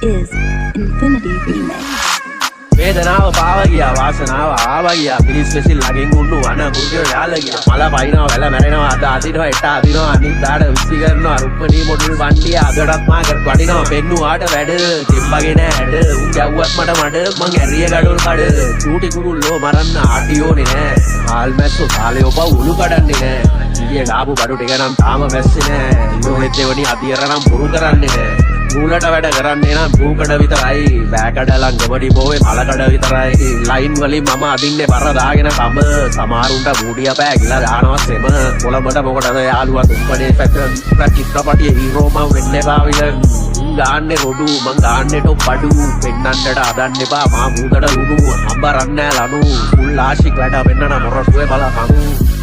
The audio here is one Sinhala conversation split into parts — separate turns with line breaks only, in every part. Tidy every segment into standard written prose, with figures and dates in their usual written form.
is Infinity Remix.
වේදනාව පාව ගියා වාසනාව ආවා ගියා පිරිස් වෙසිල් ළඟින් උන්නු වන මුර්ගය යාල ගියා මල පයින්නවා වැල මැරෙනවා අද අදිනවා එට අදිනවා අනිද්දාට විසි කරනවා රුප්පණී මොඩල් වණ්ඩිය අදටත් මාකට වඩිනවා පෙන්නුවාට වැඩ දෙම්බගේ නෑ හැඩ උන් ගැව්වත් මට මඩ මං ඇරිය ගඩොල් කඩ චූටි කුරුල්ලෝ මරන්න ආටියෝනේ නෑ හාල් මැස්සෝ කාලේ ඔබ උළු කඩන්නේ නෑ ඊයේ ගාපු බඩු ටික නම් තාම මැස්සේ නෑ ඊයෝනෙත් දෙවනි අදියර නම් පුරු කරන්නේ නෑ මූලට වැඩ කරන්නේ නම් භූකඩ විතරයි බෑකඩ ළඟමඩි බෝවේ මලකඩ විතරයි ලයින් වලින් මම අදින්නේ බර දාගෙන කම සමහරුන්ට බූඩිය පෑගිලා දානවා සෙම කොළඹට මොකටද යාළුවා තුම්පනේ පැත්තට චිත්‍රපටියේ හීරෝ මම වෙන්න එපා විලන් ගාන්නේ රොඩු මං ගාන්නේ ටොප් බඩු පෙන්නන්නට අදන්න එපා මා මූදට උඩු අම්බරන්නේ ලනු ෆුල් ආශික් වැඩ වෙන්නන මොරටුවේ බලකමු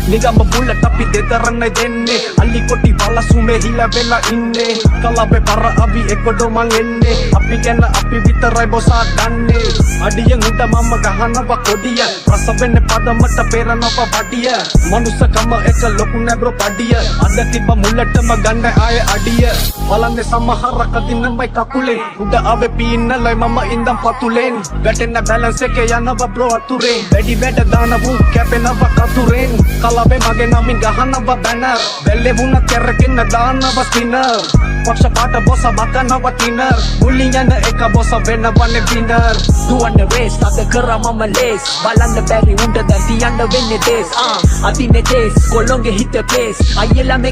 නිගම බුල්ලට අපි දෙතරන්න දෙන්නේ අල්ලි කොටි වලසුමේ හිල වෙලා ඉන්නේ කලබේ පර අවි එක්කොඩ මං එන්නේ අපි ගැන අපි විතරයි බොසා දන්නේ අඩියෙන් උඩ මම ගහනවා කොඩිය රස වෙන්නේ පදමට පෙරනවා වඩිය මනුස්සකම එක ලොකු නෑ බ්‍රෝ පඩිය අද තිබ්බ මුල්ලටම ගන්න ආයේ අඩිය බලන්නේ සමහරක දිනමයි කකුලේ උඩ ආවේ පීන්නලයි මම ඉඳන් පතුලෙන් වැටෙන බැලන්ස් එකේ යනවා බ්‍රෝ අතුරේ වැඩි වැඩ දානවු කැපෙනවා කතුරෙන් කලබේ මගේ නමින් ගහනවා බැනර් බැල්ලේ වුණ කැරගෙන දානවා ස්පිනර් පක්ෂ පාට බොස මකනවා ටිනර් මුලින් යන එක බොස වෙනවන්නේ විනර්
දුවන්න රේස් අද කරා මම ලේස් බලන්න බැරි උන්ට දැන් තියන්න වෙන්නේ දේස් අදින්නේ දේස් කොළොන්ගේ හිත ප්ලේස් අයියලා මේ